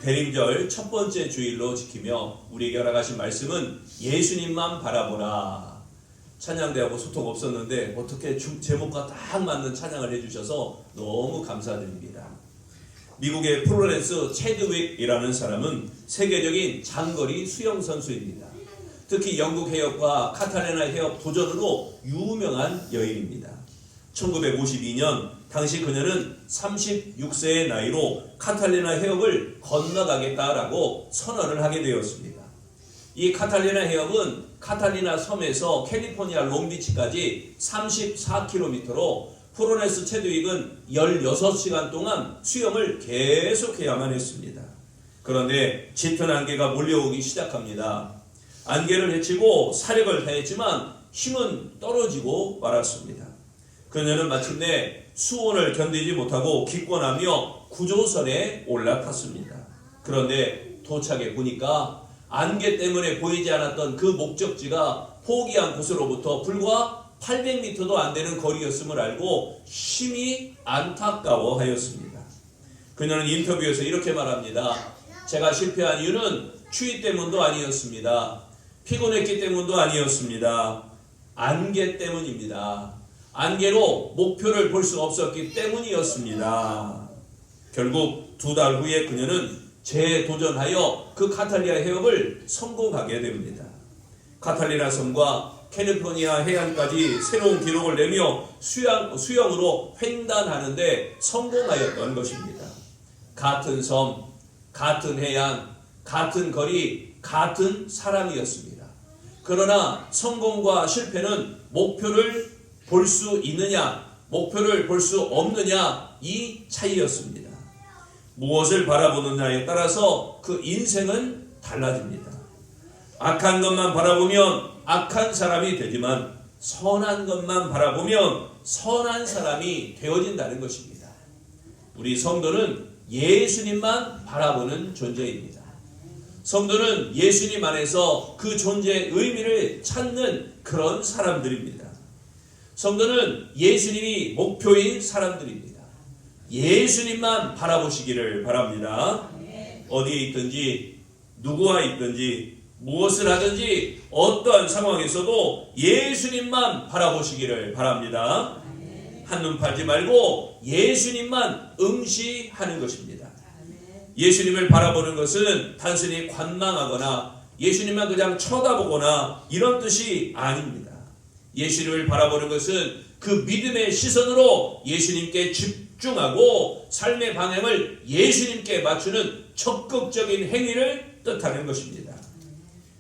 대림절 첫 번째 주일로 지키며 우리에게 허락하신 말씀은 예수님만 바라보라. 찬양대하고 소통 없었는데 어떻게 제목과 딱 맞는 찬양을 해주셔서 너무 감사드립니다. 미국의 플로렌스 체드윅이라는 사람은 세계적인 장거리 수영 선수입니다. 특히 영국 해협과 카탈레나 해협 도전으로 유명한 여인입니다. 1952년 당시 그녀는 36세의 나이로 카탈레나 해협을 건너가겠다라고 선언을 하게 되었습니다. 이 카탈레나 해협은 카탈리나 섬에서 캘리포니아 롱비치까지 34km로 플로렌스 체드윅은 16시간 동안 수영을 계속해야만 했습니다. 그런데 짙은 안개가 몰려오기 시작합니다. 안개를 헤치고 사력을 다했지만 힘은 떨어지고 말았습니다. 그녀는 마침내 수온을 견디지 못하고 기권하며 구조선에 올라탔습니다. 그런데 도착해 보니까 안개 때문에 보이지 않았던 그 목적지가 포기한 곳으로부터 불과 800m도 안 되는 거리였음을 알고 심히 안타까워하였습니다. 그녀는 인터뷰에서 이렇게 말합니다. 제가 실패한 이유는 추위 때문도 아니었습니다. 피곤했기 때문도 아니었습니다. 안개 때문입니다. 안개로 목표를 볼 수 없었기 때문이었습니다. 결국 2달 후에 그녀는 재도전하여 그 카탈리나 해협을 성공하게 됩니다. 카탈리나 섬과 캘리포니아 해안까지 새로운 기록을 내며 수영으로 횡단하는데 성공하였던 것입니다. 같은 섬, 같은 해안, 같은 거리, 같은 사람이었습니다. 그러나 성공과 실패는 목표를 볼 수 있느냐, 목표를 볼 수 없느냐 이 차이였습니다. 무엇을 바라보느냐에 따라서 그 인생은 달라집니다. 악한 것만 바라보면 악한 사람이 되지만 선한 것만 바라보면 선한 사람이 되어진다는 것입니다. 우리 성도는 예수님만 바라보는 존재입니다. 성도는 예수님 안에서 그 존재의 의미를 찾는 그런 사람들입니다. 성도는 예수님이 목표인 사람들입니다. 예수님만 바라보시기를 바랍니다. 어디에 있든지 누구와 있든지 무엇을 하든지 어떠한 상황에서도 예수님만 바라보시기를 바랍니다. 한눈 팔지 말고 예수님만 응시하는 것입니다. 예수님을 바라보는 것은 단순히 관망하거나 예수님만 그냥 쳐다보거나 이런 뜻이 아닙니다. 예수님을 바라보는 것은 그 믿음의 시선으로 예수님께 집중하고 삶의 방향을 예수님께 맞추는 적극적인 행위를 뜻하는 것입니다.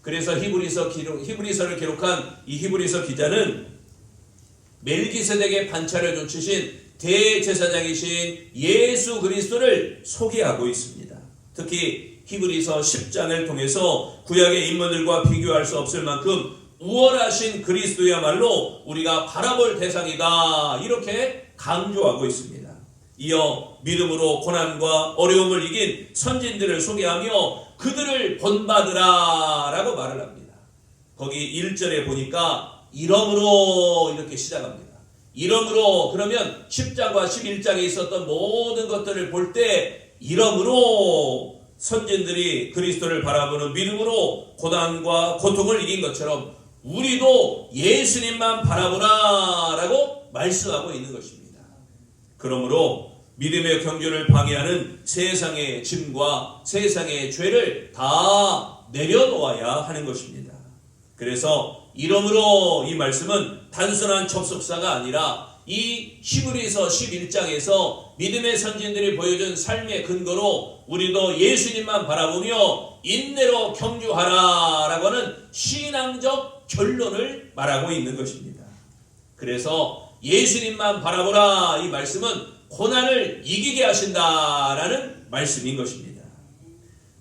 그래서 히브리서를 기록한 이 히브리서 기자는 멜기세덱의 반차를 좇으신 대제사장이신 예수 그리스도를 소개하고 있습니다. 특히 히브리서 10장을 통해서 구약의 인물들과 비교할 수 없을 만큼 우월하신 그리스도야말로 우리가 바라볼 대상이다 이렇게 강조하고 있습니다. 이어 믿음으로 고난과 어려움을 이긴 선진들을 소개하며 그들을 본받으라 라고 말을 합니다. 거기 1절에 보니까 이러므로 이렇게 시작합니다. 이러므로 그러면 10장과 11장에 있었던 모든 것들을 볼 때 이러므로 선진들이 그리스도를 바라보는 믿음으로 고난과 고통을 이긴 것처럼 우리도 예수님만 바라보라 라고 말씀하고 있는 것입니다. 그러므로 믿음의 경주를 방해하는 세상의 짐과 세상의 죄를 다 내려놓아야 하는 것입니다. 그래서 이러므로 이 말씀은 단순한 접속사가 아니라 이 히브리서 11장에서 믿음의 선진들이 보여준 삶의 근거로 우리도 예수님만 바라보며 인내로 경주하라 라고 하는 신앙적 결론을 말하고 있는 것입니다. 그래서 예수님만 바라보라 이 말씀은 고난을 이기게 하신다라는 말씀인 것입니다.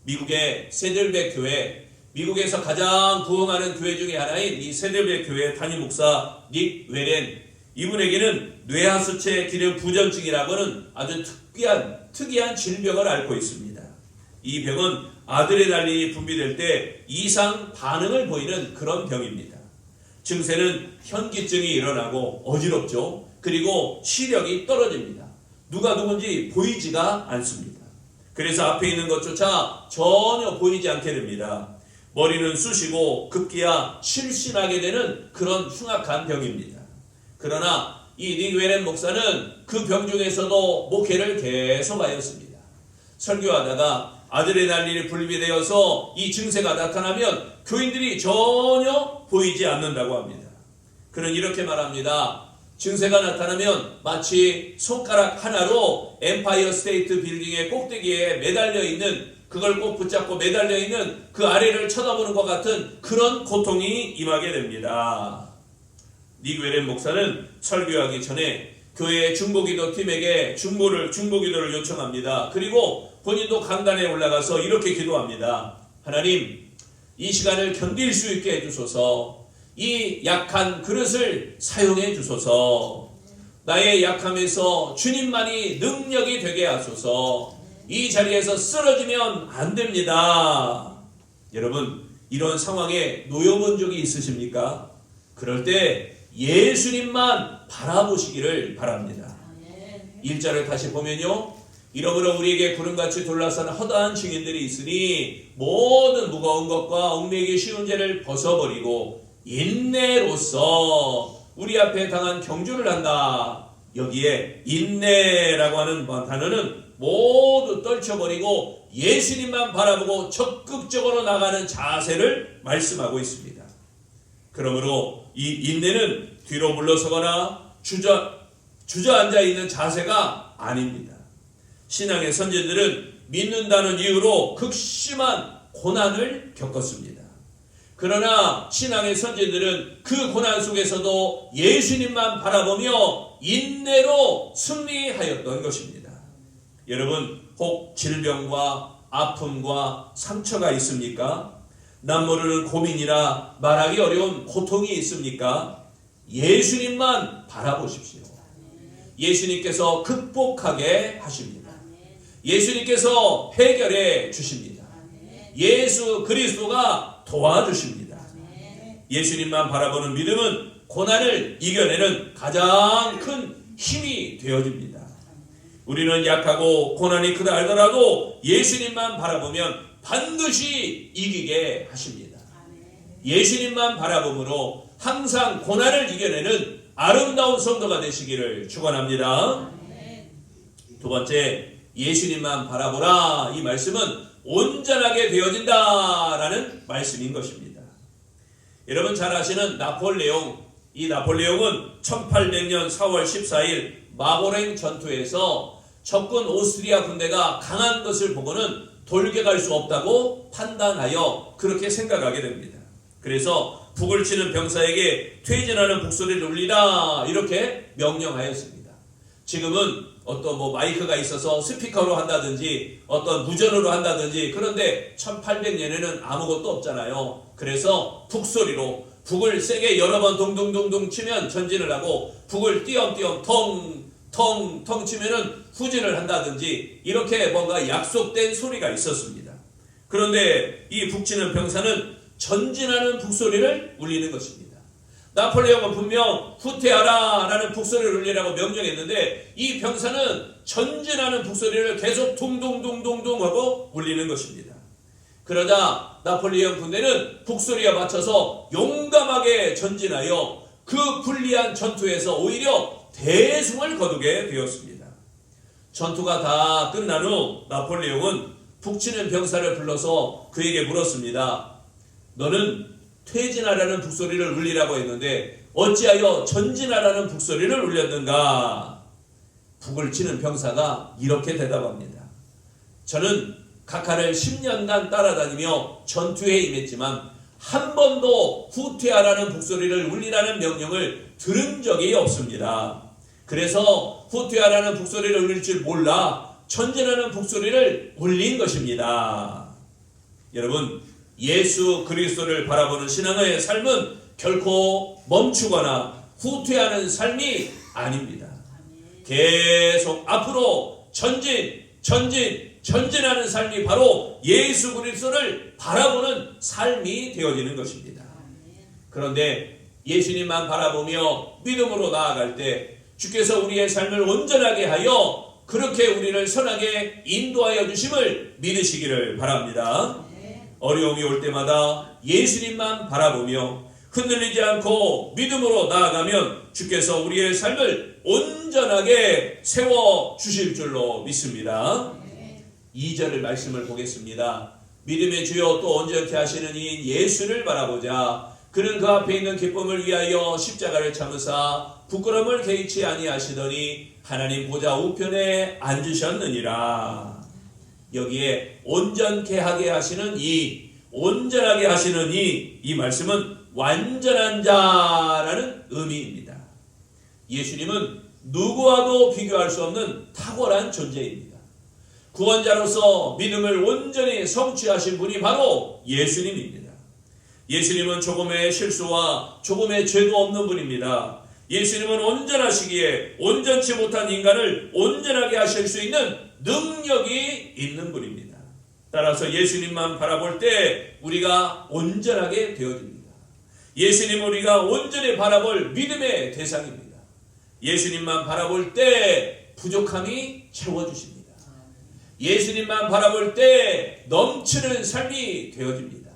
미국의 세들백 교회, 미국에서 가장 부흥하는 교회 중에 하나인 이 세들백 교회 담임 목사 닉 웨렌, 이분에게는 뇌하수체 기능 부전증이라고 하는 아주 특이한 질병을 앓고 있습니다. 이 병은 아드레날린이 분비될 때 이상 반응을 보이는 그런 병입니다. 증세는 현기증이 일어나고 어지럽죠. 그리고 시력이 떨어집니다. 누가 누군지 보이지가 않습니다. 그래서 앞에 있는 것조차 전혀 보이지 않게 됩니다. 머리는 쑤시고 급기야 실신하게 되는 그런 흉악한 병입니다. 그러나 이 닉 웨렌 목사는 그 병 중에서도 목회를 계속하였습니다. 설교하다가 아드레날린이 분비되어서 이 증세가 나타나면 교인들이 전혀 보이지 않는다고 합니다. 그는 이렇게 말합니다. 증세가 나타나면 마치 손가락 하나로 엠파이어 스테이트 빌딩의 꼭대기에 매달려 있는, 그걸 꼭 붙잡고 매달려 있는 그 아래를 쳐다보는 것 같은 그런 고통이 임하게 됩니다. 닉 웨렌 목사는 설교하기 전에 교회 중보기도 팀에게 중보기도를 요청합니다. 그리고 본인도 강단에 올라가서 이렇게 기도합니다. 하나님, 이 시간을 견딜 수 있게 해주소서. 이 약한 그릇을 사용해 주소서. 나의 약함에서 주님만이 능력이 되게 하소서. 이 자리에서 쓰러지면 안 됩니다. 여러분, 이런 상황에 놓여본 적이 있으십니까? 그럴 때 예수님만 바라보시기를 바랍니다. 1절을 다시 보면요, 이러므로 우리에게 구름같이 둘러싼 허다한 증인들이 있으니 모든 무거운 것과 얽매이기 쉬운 죄를 벗어버리고 인내로서 우리 앞에 당한 경주를 한다. 여기에 인내라고 하는 단어는 모두 떨쳐버리고 예수님만 바라보고 적극적으로 나가는 자세를 말씀하고 있습니다. 그러므로 이 인내는 뒤로 물러서거나 주저앉아 있는 자세가 아닙니다. 신앙의 선진들은 믿는다는 이유로 극심한 고난을 겪었습니다. 그러나 신앙의 선진들은 그 고난 속에서도 예수님만 바라보며 인내로 승리하였던 것입니다. 여러분, 혹 질병과 아픔과 상처가 있습니까? 남모르는 고민이나 말하기 어려운 고통이 있습니까? 예수님만 바라보십시오. 예수님께서 극복하게 하십니다. 예수님께서 해결해 주십니다. 예수 그리스도가 도와주십니다. 예수님만 바라보는 믿음은 고난을 이겨내는 가장 큰 힘이 되어집니다. 우리는 약하고 고난이 크다 알더라도 예수님만 바라보면 반드시 이기게 하십니다. 예수님만 바라봄으로 항상 고난을 이겨내는 아름다운 성도가 되시기를 축원합니다. 두 번째, 예수님만 바라보라. 이 말씀은 온전하게 되어진다라는 말씀인 것입니다. 여러분 잘 아시는 나폴레옹, 이 나폴레옹은 1800년 4월 14일 마보랭 전투에서 적군 오스트리아 군대가 강한 것을 보고는 돌격할 수 없다고 판단하여 그렇게 생각하게 됩니다. 그래서 북을 치는 병사에게 퇴진하는 북소리를 울리라 이렇게 명령하였습니다. 지금은 어떤 마이크가 있어서 스피커로 한다든지 어떤 무전으로 한다든지, 그런데 1800년에는 아무것도 없잖아요. 그래서 북소리로 북을 세게 여러 번 동동동동 치면 전진을 하고, 북을 띄엄띄엄 텅텅 치면은 후진을 한다든지, 이렇게 뭔가 약속된 소리가 있었습니다. 그런데 이 북치는 병사는 전진하는 북소리를 울리는 것입니다. 나폴레옹은 분명 후퇴하라 라는 북소리를 울리라고 명령했는데 이 병사는 전진하는 북소리를 계속 둥둥둥둥둥 하고 울리는 것입니다. 그러자 나폴레옹 군대는 북소리에 맞춰서 용감하게 전진하여 그 불리한 전투에서 오히려 대승을 거두게 되었습니다. 전투가 다 끝난 후 나폴레옹은 북치는 병사를 불러서 그에게 물었습니다. 너는 퇴진하라는 북소리를 울리라고 했는데 어찌하여 전진하라는 북소리를 울렸는가? 북을 치는 병사가 이렇게 대답합니다. 저는 각하를 10년간 따라다니며 전투에 임했지만 한 번도 후퇴하라는 북소리를 울리라는 명령을 들은 적이 없습니다. 그래서 후퇴하라는 북소리를 울릴 줄 몰라 전진하는 북소리를 울린 것입니다. 여러분, 예수 그리스도를 바라보는 신앙의 삶은 결코 멈추거나 후퇴하는 삶이 아닙니다. 계속 앞으로 전진하는 삶이 바로 예수 그리스도를 바라보는 삶이 되어지는 것입니다. 그런데 예수님만 바라보며 믿음으로 나아갈 때 주께서 우리의 삶을 온전하게 하여 그렇게 우리를 선하게 인도하여 주심을 믿으시기를 바랍니다. 어려움이 올 때마다 예수님만 바라보며 흔들리지 않고 믿음으로 나아가면 주께서 우리의 삶을 온전하게 세워주실 줄로 믿습니다. 2절의 말씀을 보겠습니다. 믿음의 주여 또 온전케 하시는 이인 예수를 바라보자. 그는 그 앞에 있는 기쁨을 위하여 십자가를 참으사 부끄러움을 개의치 아니하시더니 하나님 보좌 우편에 앉으셨느니라. 여기에 온전케 하게 하시는 이, 온전하게 하시는 이 말씀은 완전한 자라는 의미입니다. 예수님은 누구와도 비교할 수 없는 탁월한 존재입니다. 구원자로서 믿음을 온전히 성취하신 분이 바로 예수님입니다. 예수님은 조금의 실수와 조금의 죄도 없는 분입니다. 예수님은 온전하시기에 온전치 못한 인간을 온전하게 하실 수 있는 능력이 있는 분입니다. 따라서 예수님만 바라볼 때 우리가 온전하게 되어집니다. 예수님을 우리가 온전히 바라볼 믿음의 대상입니다. 예수님만 바라볼 때 부족함이 채워주십니다. 예수님만 바라볼 때 넘치는 삶이 되어집니다.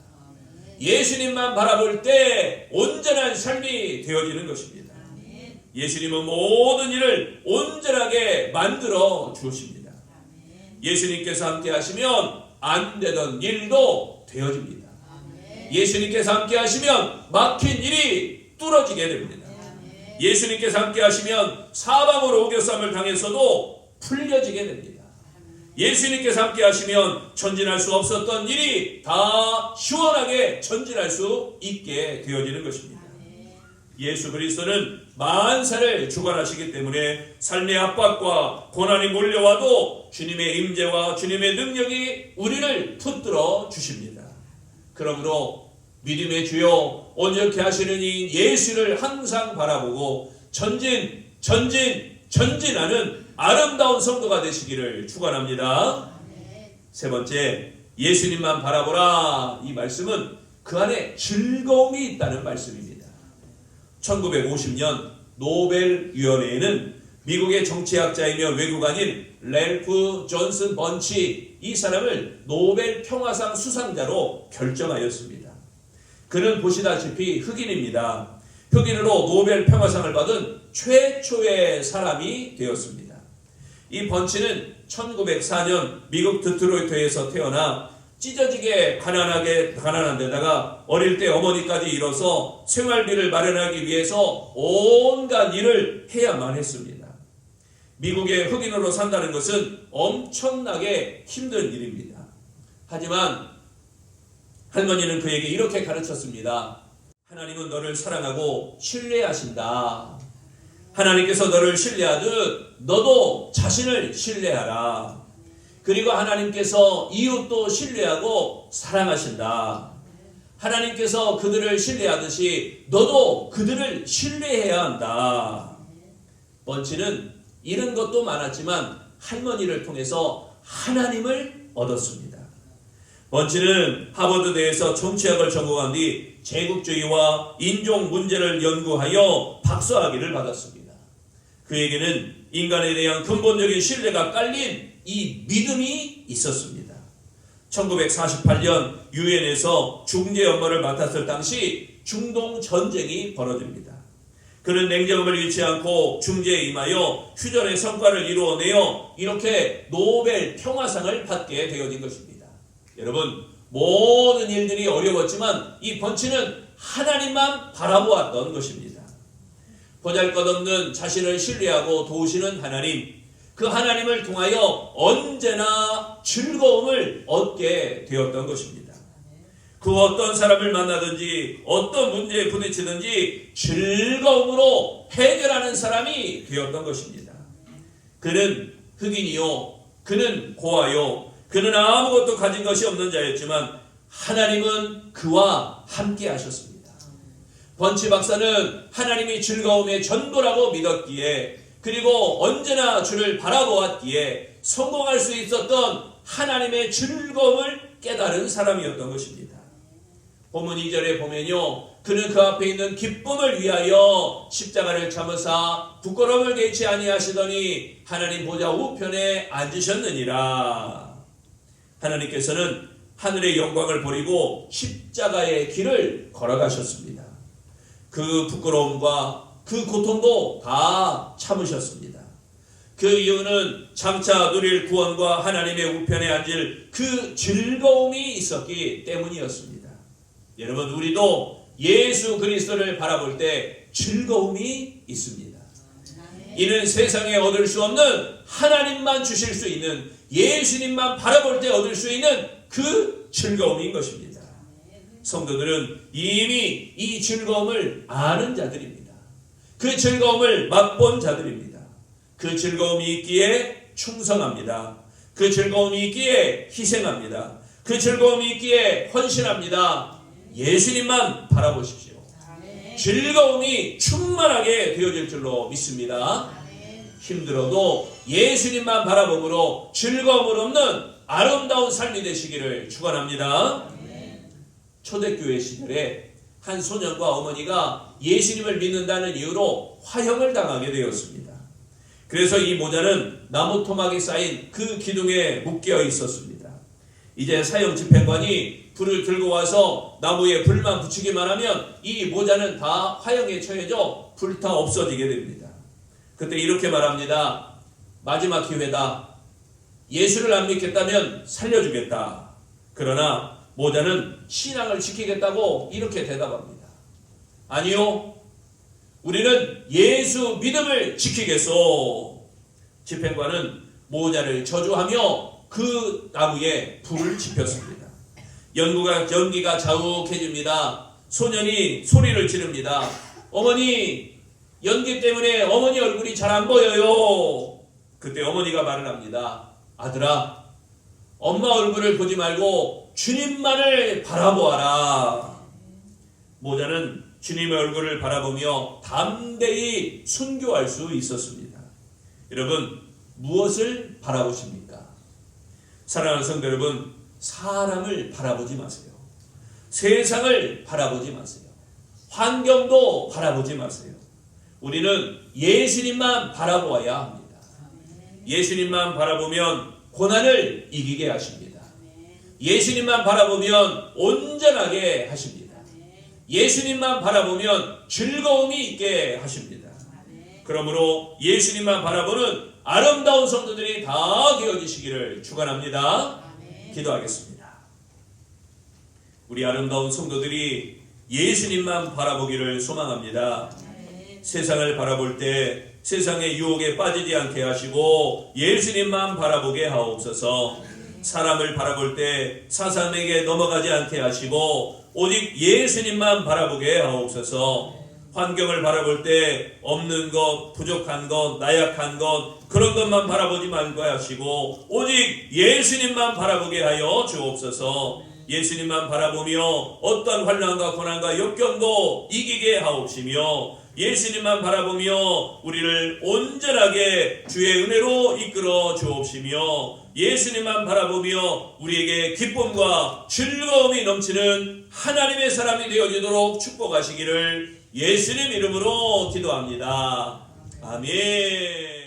예수님만 바라볼 때 온전한 삶이 되어지는 것입니다. 예수님은 모든 일을 온전하게 만들어 주십니다. 예수님께서 함께 하시면 안 되던 일도 되어집니다. 예수님께서 함께 하시면 막힌 일이 뚫어지게 됩니다. 예수님께서 함께 하시면 사방으로 우겨쌈을 당해서도 풀려지게 됩니다. 예수님께서 함께 하시면 전진할 수 없었던 일이 다 시원하게 전진할 수 있게 되어지는 것입니다. 예수 그리스도는 만사를 주관하시기 때문에 삶의 압박과 고난이 몰려와도 주님의 임재와 주님의 능력이 우리를 붙들어 주십니다. 그러므로 믿음의 주여 온전케 하시는 이 예수를 항상 바라보고 전진하는 아름다운 성도가 되시기를 축원합니다. 세 번째, 예수님만 바라보라. 이 말씀은 그 안에 즐거움이 있다는 말씀입니다. 1950년 노벨위원회에는 미국의 정치학자이며 외교관인 랠프 존슨 번치, 이 사람을 노벨 평화상 수상자로 결정하였습니다. 그는 보시다시피 흑인입니다. 흑인으로 노벨 평화상을 받은 최초의 사람이 되었습니다. 이 번치는 1904년 미국 디트로이트에서 태어나 찢어지게 가난한 데다가 어릴 때 어머니까지 잃어서 생활비를 마련하기 위해서 온갖 일을 해야만 했습니다. 미국의 흑인으로 산다는 것은 엄청나게 힘든 일입니다. 하지만 할머니는 그에게 이렇게 가르쳤습니다. 하나님은 너를 사랑하고 신뢰하신다. 하나님께서 너를 신뢰하듯 너도 자신을 신뢰하라. 그리고 하나님께서 이웃도 신뢰하고 사랑하신다. 하나님께서 그들을 신뢰하듯이 너도 그들을 신뢰해야 한다. 번치는 잃은 것도 많았지만 할머니를 통해서 하나님을 얻었습니다. 번치는 하버드대에서 정치학을 전공한 뒤 제국주의와 인종 문제를 연구하여 박사학위를 받았습니다. 그에게는 인간에 대한 근본적인 신뢰가 깔린 이 믿음이 있었습니다. 1948년 유엔에서 중재 업무를 맡았을 당시 중동 전쟁이 벌어집니다. 그는 냉정함을 잃지 않고 중재에 임하여 휴전의 성과를 이루어내어 이렇게 노벨 평화상을 받게 되어진 것입니다. 여러분, 모든 일들이 어려웠지만 이 번치는 하나님만 바라보았던 것입니다. 보잘것없는 자신을 신뢰하고 도우시는 하나님, 그 하나님을 통하여 언제나 즐거움을 얻게 되었던 것입니다. 그 어떤 사람을 만나든지 어떤 문제에 부딪히든지 즐거움으로 해결하는 사람이 되었던 것입니다. 그는 흑인이요, 그는 고아요, 그는 아무것도 가진 것이 없는 자였지만 하나님은 그와 함께 하셨습니다. 번치 박사는 하나님이 즐거움의 전부라고 믿었기에, 그리고 언제나 주를 바라보았기에 성공할 수 있었던 하나님의 즐거움을 깨달은 사람이었던 것입니다. 본문 2절에 보면요, 그는 그 앞에 있는 기쁨을 위하여 십자가를 참으사 부끄러움을 개치 아니하시더니 하나님 보좌 우편에 앉으셨느니라. 하나님께서는 하늘의 영광을 버리고 십자가의 길을 걸어가셨습니다. 그 부끄러움과 그 고통도 다 참으셨습니다. 그 이유는 장차 누릴 구원과 하나님의 우편에 앉을 그 즐거움이 있었기 때문이었습니다. 여러분, 우리도 예수 그리스도를 바라볼 때 즐거움이 있습니다. 이는 세상에 얻을 수 없는 하나님만 주실 수 있는 예수님만 바라볼 때 얻을 수 있는 그 즐거움인 것입니다. 성도들은 이미 이 즐거움을 아는 자들입니다. 그 즐거움을 맛본 자들입니다. 그 즐거움이 있기에 충성합니다. 그 즐거움이 있기에 희생합니다. 그 즐거움이 있기에 헌신합니다. 예수님만 바라보십시오. 즐거움이 충만하게 되어질 줄로 믿습니다. 힘들어도 예수님만 바라봄으로 즐거움을 얻는 아름다운 삶이 되시기를 축원합니다. 초대교회 시절에 한 소년과 어머니가 예수님을 믿는다는 이유로 화형을 당하게 되었습니다. 그래서 이 모자는 나무 토막이 쌓인 그 기둥에 묶여 있었습니다. 이제 사형 집행관이 불을 들고 와서 나무에 불만 붙이기만 하면 이 모자는 다 화형에 처해져 불타 없어지게 됩니다. 그때 이렇게 말합니다. 마지막 기회다. 예수를 안 믿겠다면 살려주겠다. 그러나 모자는 신앙을 지키겠다고 이렇게 대답합니다. 아니요. 우리는 예수 믿음을 지키겠소. 집행관은 모자를 저주하며 그 나무에 불을 지폈습니다. 연기가 자욱해집니다. 소년이 소리를 지릅니다. 어머니, 연기 때문에 어머니 얼굴이 잘 안 보여요. 그때 어머니가 말을 합니다. 아들아, 엄마 얼굴을 보지 말고 주님만을 바라보아라. 모자는 주님의 얼굴을 바라보며 담대히 순교할 수 있었습니다. 여러분, 무엇을 바라보십니까? 사랑하는 성도 여러분, 사람을 바라보지 마세요. 세상을 바라보지 마세요. 환경도 바라보지 마세요. 우리는 예수님만 바라보아야 합니다. 예수님만 바라보면 고난을 이기게 하십니다. 예수님만 바라보면 온전하게 하십니다. 예수님만 바라보면 즐거움이 있게 하십니다. 그러므로 예수님만 바라보는 아름다운 성도들이 다 되어지시기를 축원합니다. 기도하겠습니다. 우리 아름다운 성도들이 예수님만 바라보기를 소망합니다. 세상을 바라볼 때 세상의 유혹에 빠지지 않게 하시고 예수님만 바라보게 하옵소서. 사람을 바라볼 때 사람에게 넘어가지 않게 하시고 오직 예수님만 바라보게 하옵소서. 환경을 바라볼 때 없는 것, 부족한 것, 나약한 것, 그런 것만 바라보지 말고 하시고 오직 예수님만 바라보게 하여 주옵소서. 예수님만 바라보며 어떤 환난과 고난과 역경도 이기게 하옵시며 예수님만 바라보며 우리를 온전하게 주의 은혜로 이끌어 주옵시며 예수님만 바라보며 우리에게 기쁨과 즐거움이 넘치는 하나님의 사람이 되어지도록 축복하시기를 예수님 이름으로 기도합니다. 아멘.